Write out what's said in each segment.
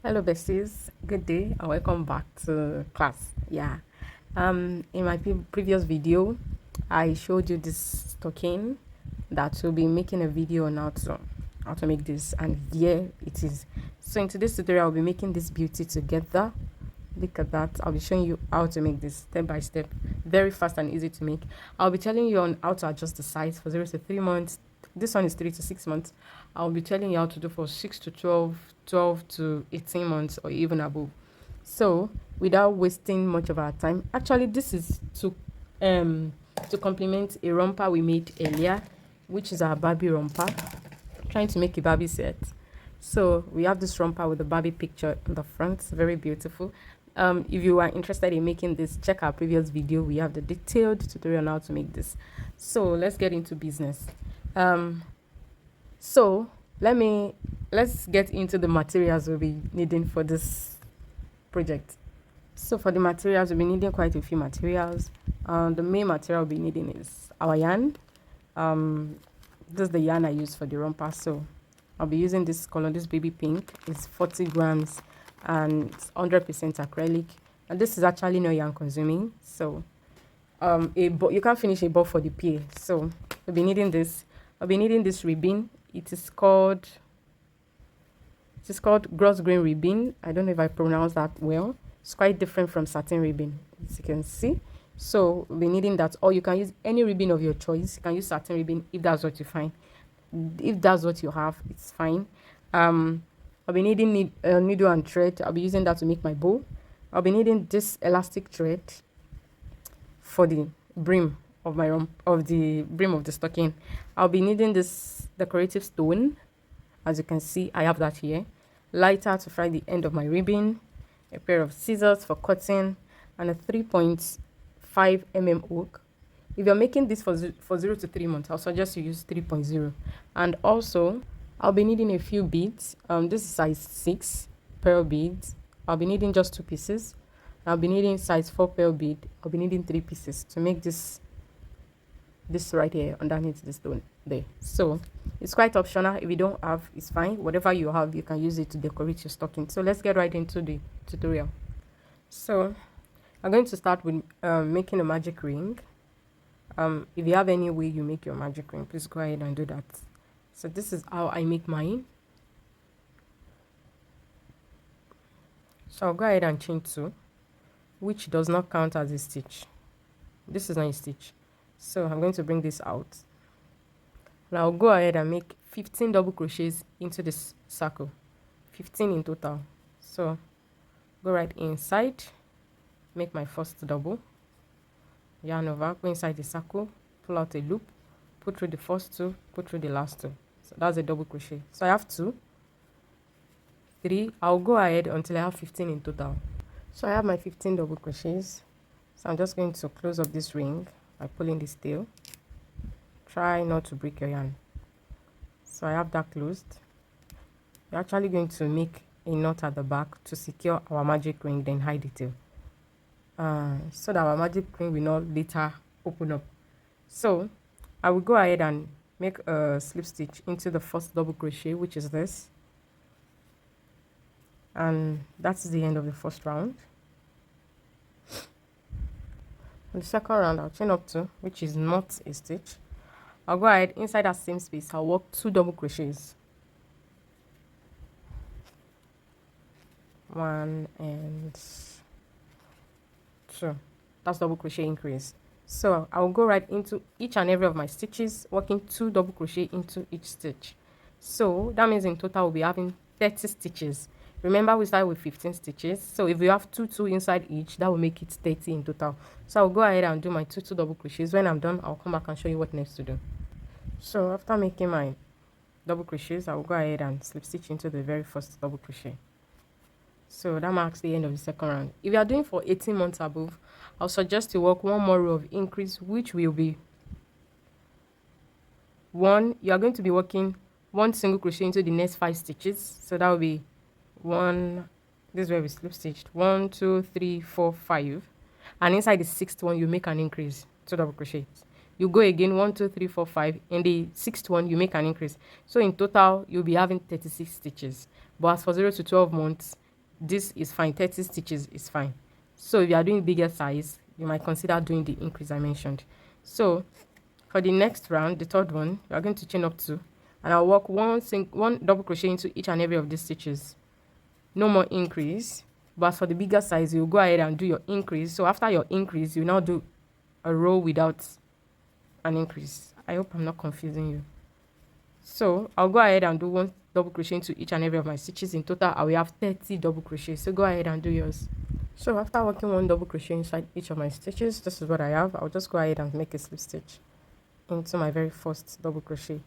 Hello besties, good day and welcome back to class. In my previous video I showed you this stocking that will be making a video on how to make this, and here it is. So in today's tutorial I'll be making this beauty together. Look at that. I'll be showing you how to make this step by step, very fast and easy to make. I'll be telling you on how to adjust the size for 0 to 3 months. This one is 3 to 6 months. I'll be telling you how to do for 6 to 12, 12 to 18 months or even above. So without wasting much of our time, actually this is to complement a romper we made earlier, which is our Barbie romper. Trying to make a Barbie set. So we have this romper with the Barbie picture on the front. It's very beautiful. If you are interested in making this, check our previous video. We have the detailed tutorial on how to make this. So let's get into business. So let's get into the materials we'll be needing for this project. So for the materials, we'll be needing quite a few materials. The main material we'll be needing is our yarn. This is the yarn I use for the romper. So I'll be using this color, this baby pink. It's 40 grams and it's 100% acrylic. And this is actually not yarn consuming. So you can't finish a bow for the PA. So we'll be needing this. I'll be needing this ribbon. It is called gross grain ribbon. I don't know if I pronounced that well. It's quite different from satin ribbon, as you can see. So we'll be needing that, or you can use any ribbon of your choice. You can use satin ribbon if that's what you find. If that's what you have, it's fine. I'll be needing needle and thread. I'll be using that to make my bow. I'll be needing this elastic thread for the brim of the brim of the stocking. I'll be needing this decorative stone. As you can see, I have that here. Lighter to fry the end of my ribbon, a pair of scissors for cutting, and a 3.5 mm hook. If you're making this for 0 to 3 months, I'll suggest you use 3.0. And also, I'll be needing a few beads. This is size 6 pearl beads. I'll be needing just 2 pieces. I'll be needing size 4 pearl bead. I'll be needing 3 pieces to make this right here underneath the stone there. So it's quite optional. If you don't have, it's fine. Whatever you have, you can use it to decorate your stocking. So let's get right into the tutorial. So I'm going to start with making a magic ring. If you have any way you make your magic ring, please go ahead and do that. So this is how I make mine. So I'll go ahead and chain 2, which does not count as a stitch. This is not a stitch. So I'm going to bring this out. Now I'll go ahead and make 15 double crochets into this circle, 15 in total. So go right inside, make my first double, yarn over, go inside the circle, pull out a loop, put through the first 2, put through the last 2. So that's a double crochet. So I have 2, 3. I'll go ahead until I have 15 in total. So I have my 15 double crochets. So I'm just going to close up this ring by pulling this tail. Try not to break your yarn. So I have that closed. We're actually going to make a knot at the back to secure our magic ring, then hide the tail, so that our magic ring will not later open up. So I will go ahead and make a slip stitch into the first double crochet, which is this, and that's the end of the first round. On the second round, I'll chain up 2, which is not a stitch. I'll go ahead inside that same space. I'll work 2 double crochets, 1 and 2. That's double crochet increase. So I'll go right into each and every of my stitches, working 2 double crochet into each stitch. So that means in total we'll be having 30 stitches. Remember, we started with 15 stitches. So if we have 2 inside each, that will make it 30 in total. So I'll go ahead and do my 2 double crochets. When I'm done, I'll come back and show you what next to do. So after making my double crochets, I'll go ahead and slip stitch into the very first double crochet. So that marks the end of the second round. If you are doing for 18 months above, I'll suggest you work 1 more row of increase, which will be 1. You are going to be working 1 single crochet into the next 5 stitches. So that will be 1. This is where we slip stitched 1, 2, 3, 4, 5, and inside the 6th one you make an increase, 2 double crochets. You go again 1, 2, 3, 4, 5. In the 6th one you make an increase. So in total you'll be having 36 stitches. But as for 0 to 12 months, this is fine. 30 stitches is fine. So if you are doing bigger size, you might consider doing the increase I mentioned. So for the next round, the third one, you are going to chain up 2, and I'll work one double crochet into each and every of these stitches. No more increase. But for the bigger size, you go ahead and do your increase. So after your increase, you now do a row without an increase. I hope I'm not confusing you. So I'll go ahead and do 1 double crochet into each and every of my stitches. In total, I will have 30 double crochets. So go ahead and do yours. So after working 1 double crochet inside each of my stitches, this is what I have. I'll just go ahead and make a slip stitch into my very first double crochet,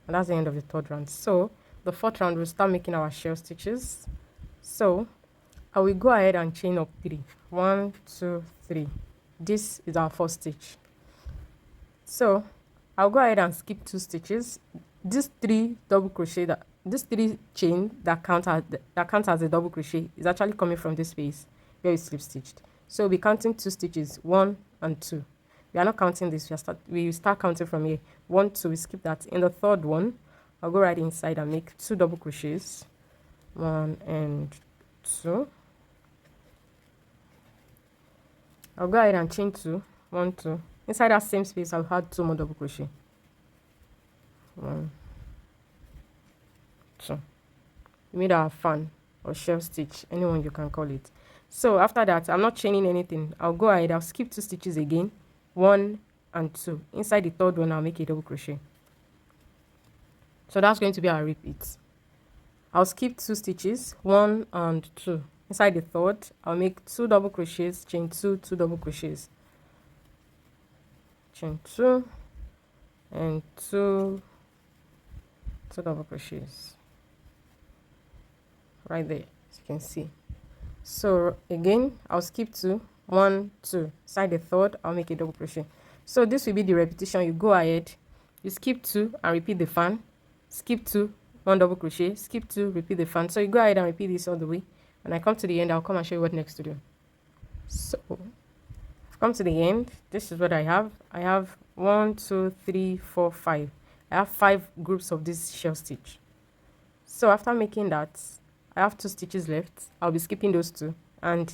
and that's the end of the third round. So the fourth round, we'll start making our shell stitches. So I will go ahead and chain up 3. 1, 2, 3. This is our first stitch. So I'll go ahead and skip 2 stitches. This 3 double crochet, this 3 chain that counts as a double crochet is actually coming from this space where we slip stitched. So we'll be counting 2 stitches, 1 and 2. We are not counting this. We start counting from here. 1, 2. We skip that. In the third one, I'll go right inside and make 2 double crochets. 1 and 2. I'll go ahead and chain 2. 1, 2. Inside that same space, I'll add 2 more double crochet. 1, 2. We made our fan or shell stitch, anyone you can call it. So after that, I'm not chaining anything. I'll go ahead, I'll skip 2 stitches again. 1 and 2. Inside the third one, I'll make a double crochet. So that's going to be our repeat. I'll skip 2 stitches, 1 and 2. Inside the third, I'll make 2 double crochets, chain 2, 2 double crochets, chain 2, and 2 double crochets right there, as you can see. So again, I'll skip 2, 1, 2. Inside the third, I'll make a double crochet. So this will be the repetition. You go ahead, you skip 2 and repeat the fan, skip 2, 1 double crochet, skip 2, repeat the fan. So you go ahead and repeat this all the way. When I come to the end, I'll come and show you what next to do. So I've come to the end. This is what I have. I have 1, 2, 3, 4, 5. I have 5 groups of this shell stitch. So after making that, I have 2 stitches left. I'll be skipping those 2, and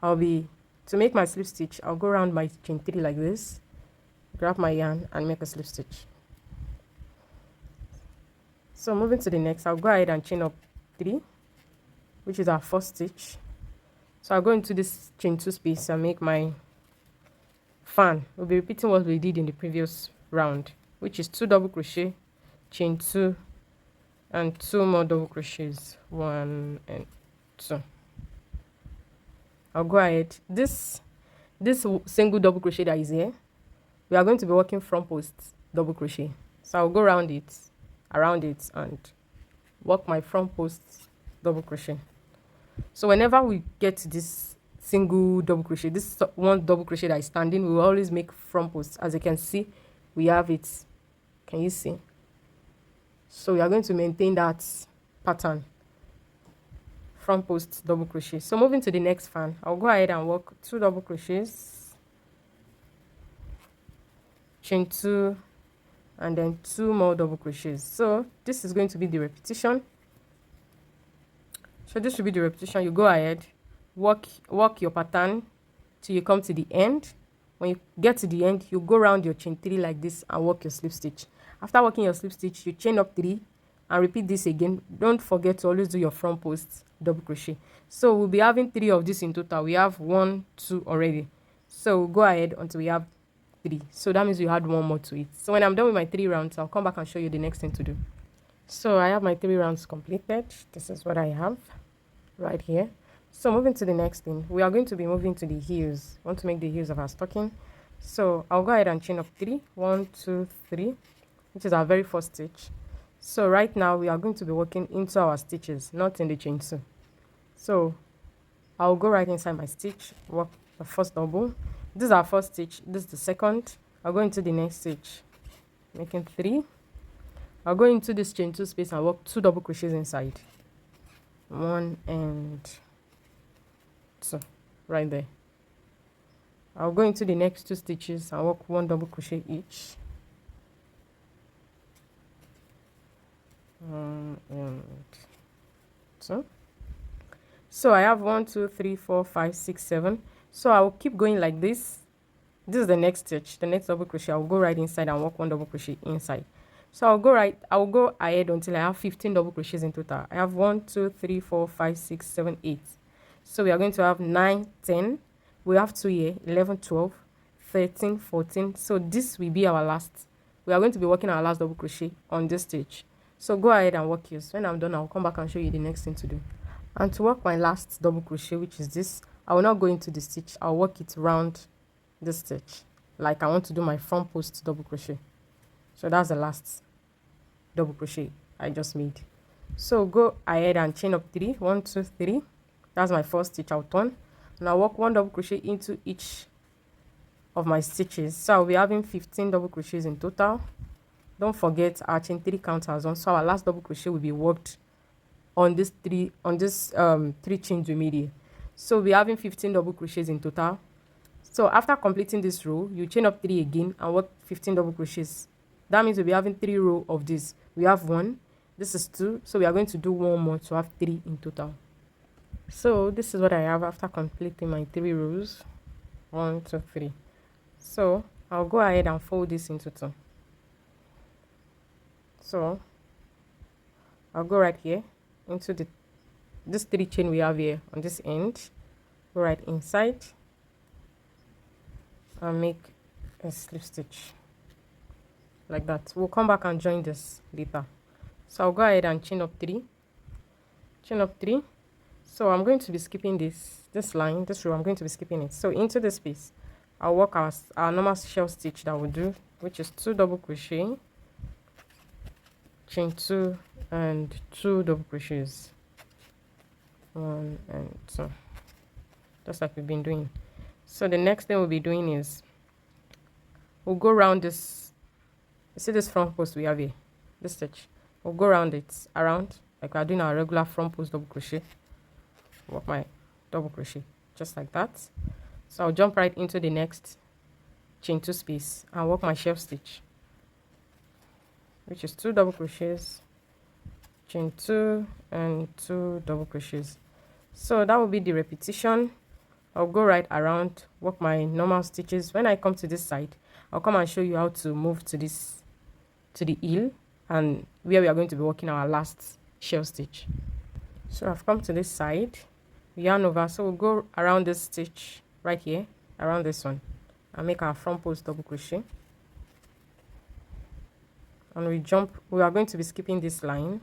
to make my slip stitch, I'll go around my chain 3 like this, grab my yarn and make a slip stitch. So moving to the next, I'll go ahead and chain up 3, which is our first stitch. So I'll go into this chain 2 space and make my fan. We'll be repeating what we did in the previous round, which is 2 double crochet, chain 2, and 2 more double crochets, 1 and 2. I'll go ahead. This single double crochet that is here, we are going to be working front post double crochet. So I'll go around it, and work my front post double crochet. So whenever we get to this single double crochet, this one double crochet that is standing, we will always make front post. As you can see, we have it. Can you see? So we are going to maintain that pattern, front post double crochet. So moving to the next fan, I'll go ahead and work 2 double crochets, chain 2, and then 2 more double crochets. So this is going to be the repetition. So this will be the repetition. You go ahead, work your pattern till you come to the end. When you get to the end, you go around your chain 3 like this and work your slip stitch. After working your slip stitch, you chain up 3 and repeat this again. Don't forget to always do your front post double crochet. So we'll be having 3 of this in total. We have 1, 2 already. So we'll go ahead until we have 3. So that means you add 1 more to it. So when I'm done with my 3 rounds, I'll come back and show you the next thing to do. So I have my 3 rounds completed. This is what I have right here. So moving to the next thing, we are going to be moving to the heels. I want to make the heels of our stocking. So I'll go ahead and chain up 3, 1, 2, 3, which is our very first stitch. So right now we are going to be working into our stitches, not in the chain 2. So I'll go right inside my stitch, work the first double. This is our first stitch. This is the second. I'll go into the next stitch, making 3. I'll go into this chain 2 space and work 2 double crochets inside. 1 and 2 right there. I'll go into the next 2 stitches and work 1 double crochet each. 1 and 2. So I have 1 2 3 4 5 6 7. So I will keep going like this. This is the next stitch, the next double crochet. I'll go right inside and work 1 double crochet inside. So I'll go ahead until I have 15 double crochets in total. I have 1 2 3 4 5 6 7 8. So we are going to have 9 10. We have 2 here, 11 12 13 14. So this will be our last. We are going to be working our last double crochet on this stitch. So go ahead and work yours. When I'm done, I'll come back and show you the next thing to do. And to work my last double crochet, which is this, I will not go into the stitch. I'll work it round this stitch, like I want to do my front post double crochet. So that's the last double crochet I just made. So go ahead and chain up 3 1 2 3. That's my first stitch. I'll turn and I'll work 1 double crochet into each of my stitches. So I'll be having 15 double crochets in total. Don't forget our chain 3 count as one. So our last double crochet will be worked on this 3 chains we made here. So we're having 15 double crochets in total. So after completing this row, you chain up 3 again and work 15 double crochets. That means we'll be having 3 rows of this. We have 1, this is 2, so we are going to do 1 more to have 3 in total. So this is what I have after completing my 3 rows. 1 2 3. So I'll go ahead and fold this into 2. So I'll go right here into this 3 chain we have here on this end. Go right inside and make a slip stitch like that. We'll come back and join this later. So I'll go ahead and chain up 3. So I'm going to be skipping this line, this row. I'm going to be skipping it. So into the space, I'll work our normal shell stitch that we'll do, which is 2 double crochet, chain 2 and 2 double crochets, 1 and 2, just like we've been doing. So the next thing we'll be doing is we'll go around this. You see this front post we have here, this stitch. We'll go around it, like we're doing our regular front post double crochet. Work my double crochet just like that. So I'll jump right into the next chain 2 space and work my shelf stitch, which is 2 double crochets, chain 2 and 2 double crochets. So that will be the repetition. I'll go right around, work my normal stitches. When I come to this side, I'll come and show you how to move to the heel and where we are going to be working our last shell stitch. So I've come to this side, yarn over. So we'll go around this stitch right here, around this one, and make our front post double crochet. And we are going to be skipping this line,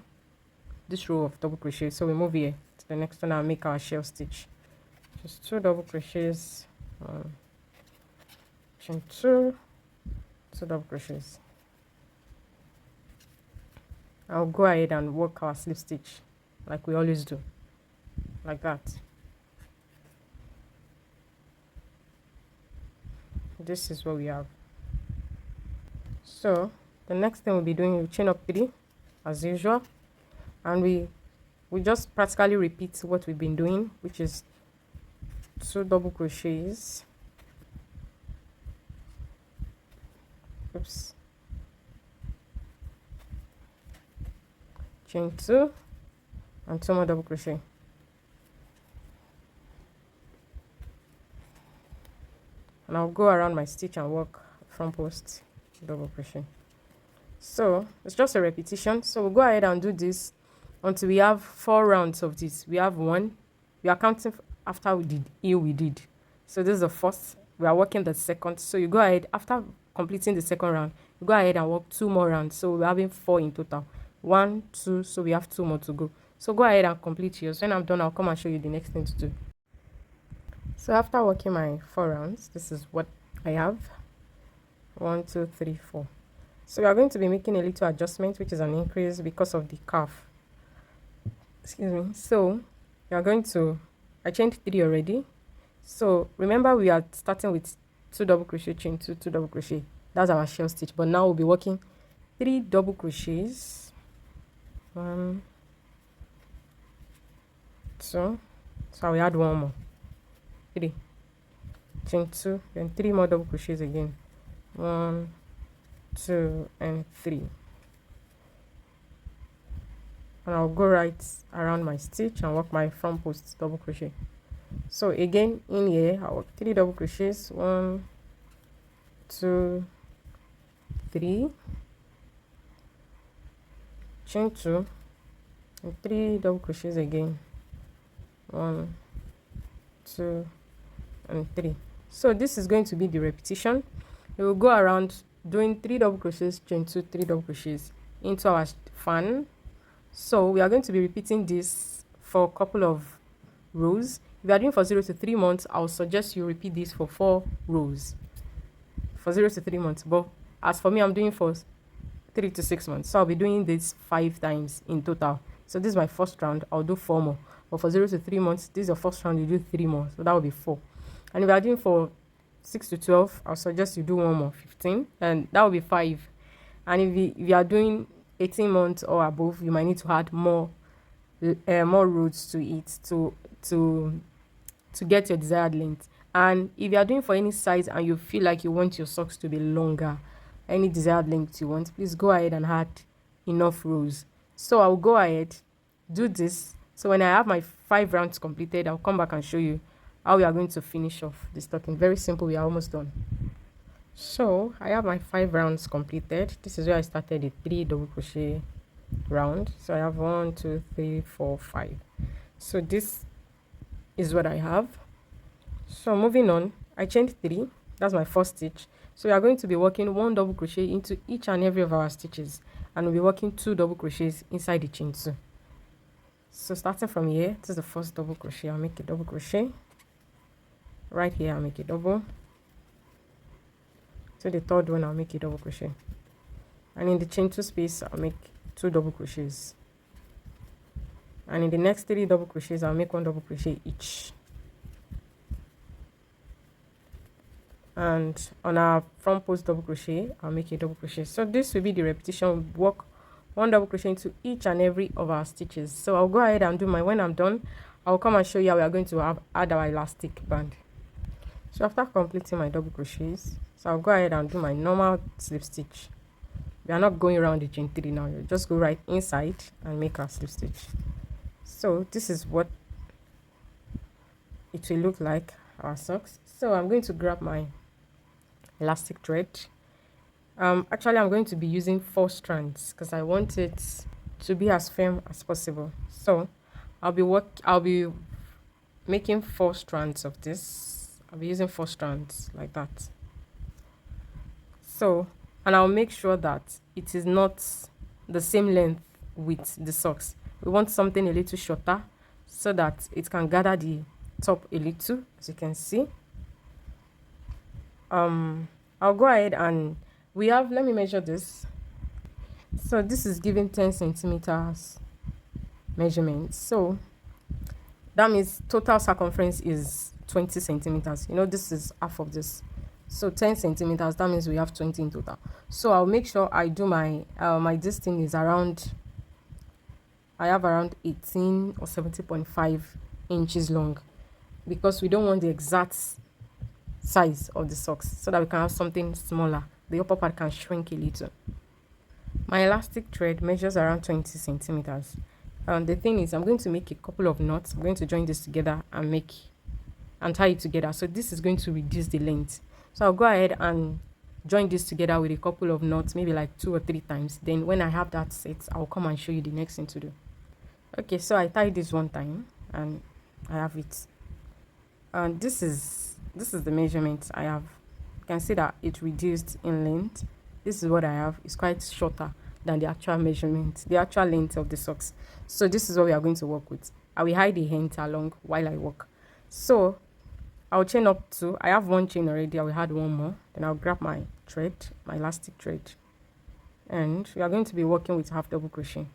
this row of double crochet. So we move here to the next one and make our shell stitch. Just 2 double crochets, chain 2, 2 double crochets. I'll go ahead and work our slip stitch like we always do, like that. This is what we have. So the next thing we'll be doing, we'll chain up 3 as usual, and we just practically repeat what we've been doing, which is 2 double crochets, chain 2 and 2 more double crochet. And I'll go around my stitch and work front post double crochet. So it's just a repetition. So we'll go ahead and do this until we have 4 rounds of this. We have 1. We are counting after we did. So this is the first. We are working the second. So you go ahead after completing the second round. You go ahead and work 2 more rounds. So we're having 4 in total. 1 2. So we have 2 more to go. So go ahead and complete yours. When I'm done, I'll come and show you the next thing to do. So after working my 4 rounds, this is what I have. 1 2 3 4. So we are going to be making a little adjustment, which is an increase because of the calf. Excuse me. So we are going to, I chained 3 already. So remember we are starting with 2 double crochet, chain 2, 2 double crochet. That's our shell stitch. But now we'll be working 3 double crochets. 1 2. So we add 1 more. 3, chain 2, then 3 more double crochets again. 1 2 and 3. and I'll go right around my stitch and work my front post double crochet. So again, in here I'll work 3 double crochets, 1 2 3, chain 2, and 3 double crochets again, 1 2 and 3. So this is going to be the repetition. We will go around doing 3 double crochets, chain 2, 3 double crochets into our fan. So we are going to be repeating this for a couple of rows. If you are doing for 0 to 3 months, I'll suggest you repeat this for 4 rows for 0 to 3 months. But as for me, I'm doing for 3 to 6 months, so I'll be doing this 5 times in total. So this is my first round. I'll do 4 more. But for 0 to 3 months, this is your first round, you do 3 more, so that will be 4. And if you are doing for 6 to 12, I'll suggest you do 1 more, 15, and that will be 5. And if you are doing 18 months or above, you might need to add more rows to it to get your desired length. And if you are doing for any size and you feel like you want your socks to be longer, any desired length you want, please go ahead and add enough rows. So I'll go ahead, do this. So when I have my 5 rounds completed, I'll come back and show you how we are going to finish off the stocking. Very simple, we are almost done. So I have my 5 rounds completed. This is where I started the 3 double crochet round. So I have 1 2 3 4 5. So this is what I have. So moving on, I chained 3. That's my first stitch. So we are going to be working 1 double crochet into each and every of our stitches, and we'll be working 2 double crochets inside the chain 2. So starting from here, this is the first double crochet. I'll make a double crochet right here. I'll make a double. So the third one, I'll make a double crochet, and in the chain 2 space, I'll make 2 double crochets, and in the next 3 double crochets, I'll make 1 double crochet each. And on our front post double crochet, I'll make a double crochet. So this will be the repetition. Work 1 double crochet into each and every of our stitches. So I'll go ahead and do my, when I'm done, I'll come and show you how we are going to add our elastic band. So after completing my double crochets, so I'll go ahead and do my normal slip stitch. We are not going around the chain 3 now. You just go right inside and make our slip stitch. So this is what it will look like, our socks. So I'm going to grab my elastic thread. Actually, I'm going to be using 4 strands because I want it to be as firm as possible. So I'll be making 4 strands of this. I'll be using 4 strands like that. So, and I'll make sure that it is not the same length with the socks. We want something a little shorter so that it can gather the top a little, as you can see. I'll go ahead and let me measure this. So this is giving 10 centimeters measurement. So that means total circumference is 20 centimeters. You know, this is half of this. So 10 centimeters, that means we have 20 in total. So I'll make sure I do my, this thing is around, I have around 18 or 70.5 inches long, because we don't want the exact size of the socks, so that we can have something smaller. The upper part can shrink a little. My elastic thread measures around 20 centimeters. The thing is, I'm going to make a couple of knots. I'm going to join this together and tie it together. So this is going to reduce the length. So I'll go ahead and join this together with a couple of knots, maybe like 2 or 3 times. Then when I have that set, I'll come and show you the next thing to do. Okay, so I tied this one time and I have it. And this is the measurement I have. You can see that it reduced in length. This is what I have. It's quite shorter than the actual measurement, the actual length of the socks. So this is what we are going to work with. I will hide the hand along while I work. So I'll chain up 2. I have 1 chain already. I will add 1 more. Then I'll grab my thread, my elastic thread, and we are going to be working with half double crochet.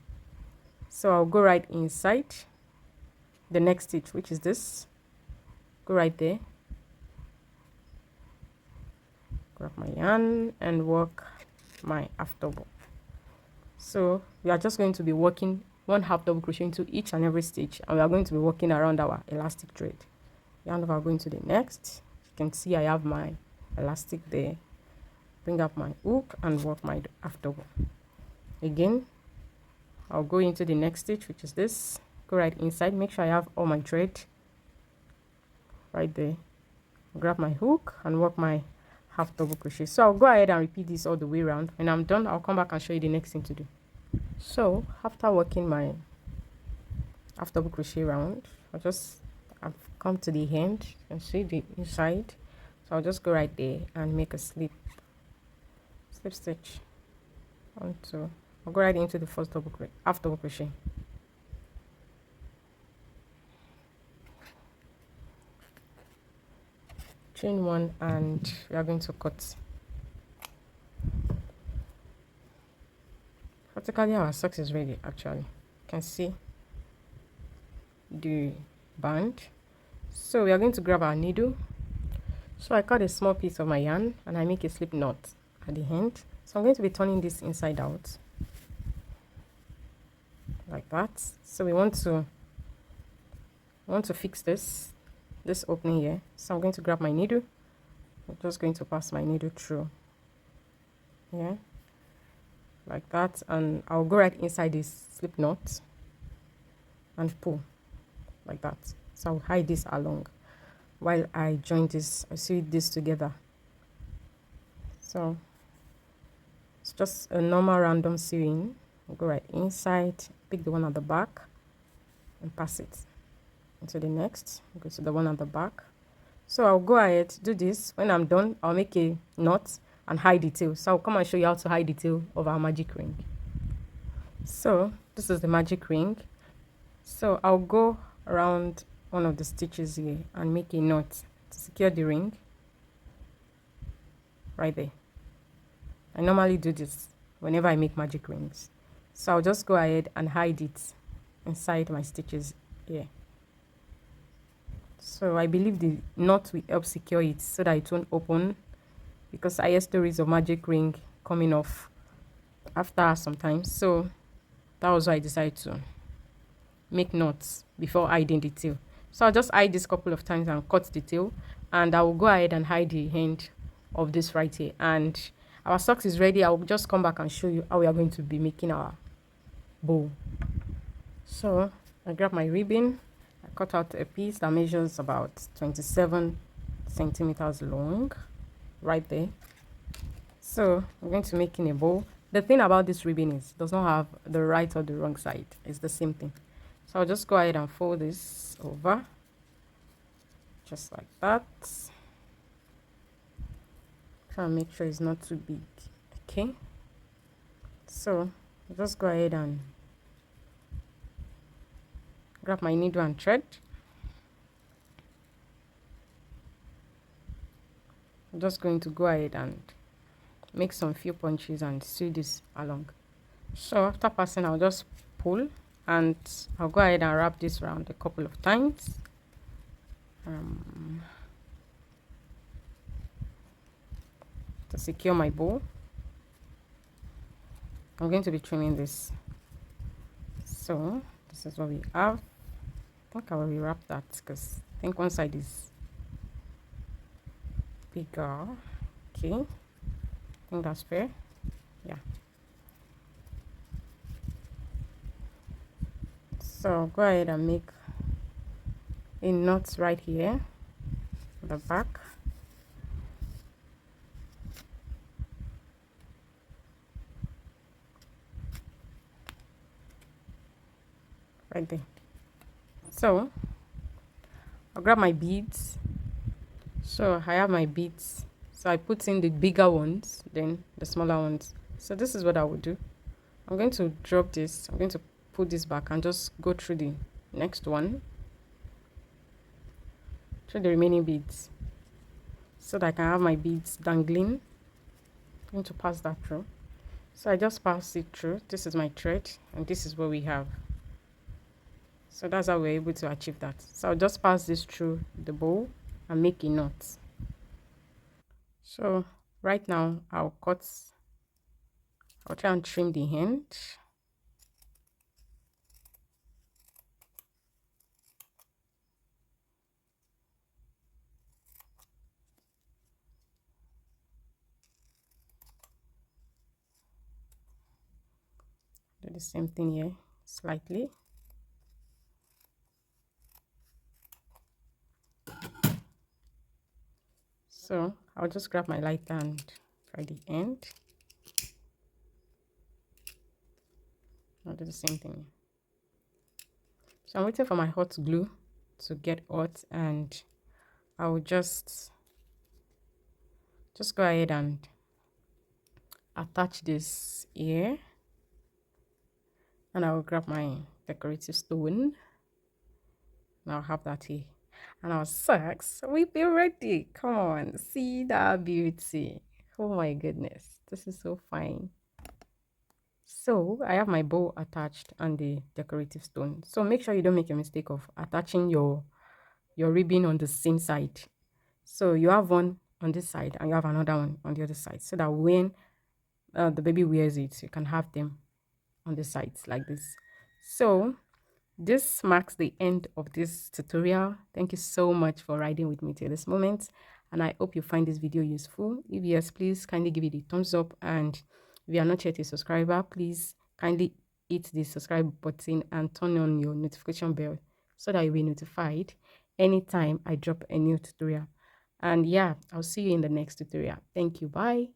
So I'll go right inside the next stitch, which is this. Go right there, grab my yarn and work my half double. So we are just going to be working 1 half double crochet into each and every stitch, and we are going to be working around our elastic thread. Yarn over, going to the next. You can see I have my elastic there. Bring up my hook and work my half double. Again, I'll go into the next stitch, which is this. Go right inside, make sure I have all my thread right there. Grab my hook and work my half double crochet. So I'll go ahead and repeat this all the way around. When I'm done, I'll come back and show you the next thing to do. So after working my half double crochet round, I've come to the end. You can see the inside. So I'll just go right there and make a slip stitch onto. I'll go right into the first half double crochet. Chain one, and we are going to cut. Practically our socks is ready. Actually, you can see the band. So we are going to grab our needle. So I cut a small piece of my yarn and I make a slip knot at the end. So I'm going to be turning this inside out like that. So we want to fix this opening here. So I'm going to grab my needle. I'm just going to pass my needle through here like that, and I'll go right inside this slip knot and pull like that. So I'll hide this along while I join this. I sew this together. So it's just a normal random sewing. I'll go right inside, pick the one at the back and pass it into the next. Go to the one at the back. So I'll go ahead, do this. When I'm done, I'll make a knot and hide the tail. So I'll come and show you how to hide the tail of our magic ring. So this is the magic ring. So I'll go around one of the stitches here and make a knot to secure the ring right there. I normally do this whenever I make magic rings. So I'll just go ahead and hide it inside my stitches here. So I believe the knot will help secure it so that it won't open, because I hear stories of magic ring coming off after sometimes. So that was why I decided to make knots before hiding the tail. So I'll just hide this couple of times and cut the tail, and I will go ahead and hide the end of this right here. And our socks is ready. I'll just come back and show you how we are going to be making our bow. So I grab my ribbon. I cut out a piece that measures about 27 centimeters long right there. So I'm going to make in a bow. The thing about this ribbon is it does not have the right or the wrong side. It's the same thing. So I'll just go ahead and fold this over just like that. Try and make sure it's not too big. Okay, so I'll just go ahead and grab my needle and thread. I'm just going to go ahead and make some few punches and sew this along. So after passing, I'll just pull, and I'll go ahead and wrap this around a couple of times. To secure my bow. I'm going to be trimming this. So this is what we have. I think I will rewrap that because I think one side is bigger. Okay, I think that's fair. Yeah. So go ahead and make a knot right here at the back. Right there. So I'll grab my beads. So I have my beads. So I put in the bigger ones, then the smaller ones. So this is what I will do. I'm going to drop this. I'm going to put this back and just go through the next one, through the remaining beads, so that I can have my beads dangling. I'm going to pass that through. So I just pass it through. This is my thread, and this is what we have. So that's how we're able to achieve that. So I'll just pass this through the bow and make a knot. So right now I'll try and trim the end. Do the same thing here. slightly. So I'll just grab my lighter and try the end. I'll do the same thing. So I'm waiting for my hot glue to get hot, and I will just go ahead and attach this here, and I will grab my decorative stone, and I'll have that here, and our socks will be ready. Come on, see that beauty. Oh my goodness, this is so fine. So I have my bow attached and the decorative stone. So make sure you don't make a mistake of attaching your ribbon on the same side. So you have one on this side and you have another one on the other side, so that when the baby wears it, you can have them on the sides like this. So this marks the end of this tutorial. Thank you so much for riding with me till this moment, and I hope you find this video useful. If yes, please kindly give it a thumbs up, and if you are not yet a subscriber, please kindly hit the subscribe button and turn on your notification bell so that you'll be notified anytime I drop a new tutorial. And yeah, I'll see you in the next tutorial. Thank you. Bye.